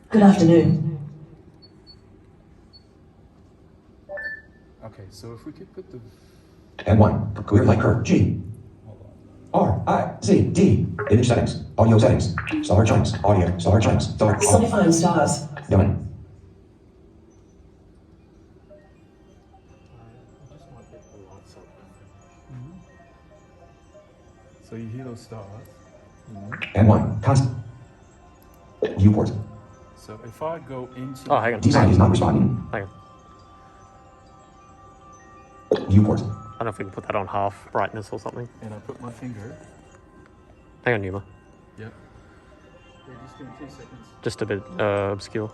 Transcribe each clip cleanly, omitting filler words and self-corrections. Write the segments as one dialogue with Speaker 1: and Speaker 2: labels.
Speaker 1: Good afternoon.
Speaker 2: Okay, so if we could put the...
Speaker 3: And 1. Clear light curve. G. R. I. Z. D. Image settings. Audio settings. Star chimes. Audio. Star chimes. Star.
Speaker 1: Solifying stars.
Speaker 3: Done.
Speaker 2: So you hear those stars.
Speaker 3: And 1. Constant. Viewport.
Speaker 2: So if I go into...
Speaker 4: Oh, hang on.
Speaker 3: Design is not responding.
Speaker 4: Hang on.
Speaker 3: Viewport.
Speaker 4: I don't know if we can put that on half brightness or something.
Speaker 2: And I put my finger...
Speaker 4: Hang on, Numa.
Speaker 2: Yep. Yeah, just give me 2 seconds.
Speaker 4: Just a bit obscure.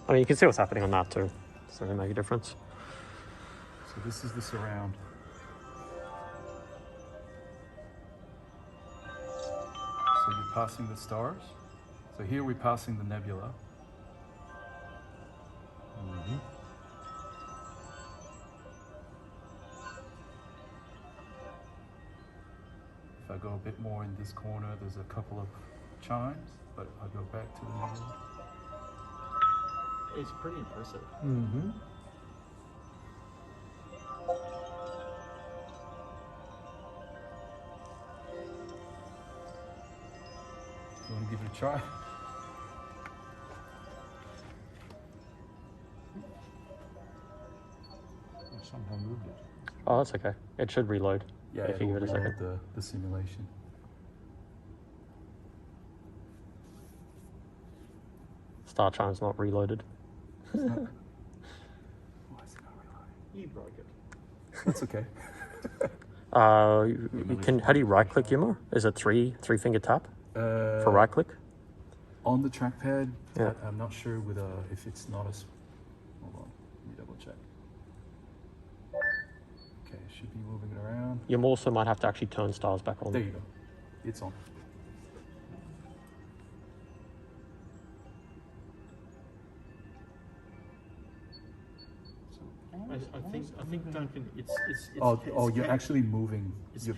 Speaker 4: I mean, you can see what's happening on that too. It's not going to make a difference.
Speaker 2: So this is the surround. So you're passing the stars. So here we're passing the nebula. If I go a bit more in this corner, there's a couple of chimes, but I go back to the nebula.
Speaker 5: It's pretty impressive.
Speaker 2: Mm-hmm. You want to give it a try? I somehow moved it.
Speaker 4: Oh, that's okay. It should reload.
Speaker 2: Yeah,
Speaker 4: if you give it a second.
Speaker 2: The simulation.
Speaker 4: Star chime's not reloaded.
Speaker 2: Why is it not reloading?
Speaker 5: You broke it.
Speaker 2: That's okay.
Speaker 4: You can. How do you right click Yuma? Is it three finger tap for right click?
Speaker 2: On the trackpad,
Speaker 4: Yeah.
Speaker 2: I'm not sure with if it's not as... Hold on, let me double check. Okay, should be moving it around.
Speaker 4: You also might have to actually turn stars back on.
Speaker 2: There you go. It's on.
Speaker 5: I think Duncan, it's
Speaker 2: Oh, you're actually moving.
Speaker 5: It's
Speaker 2: You're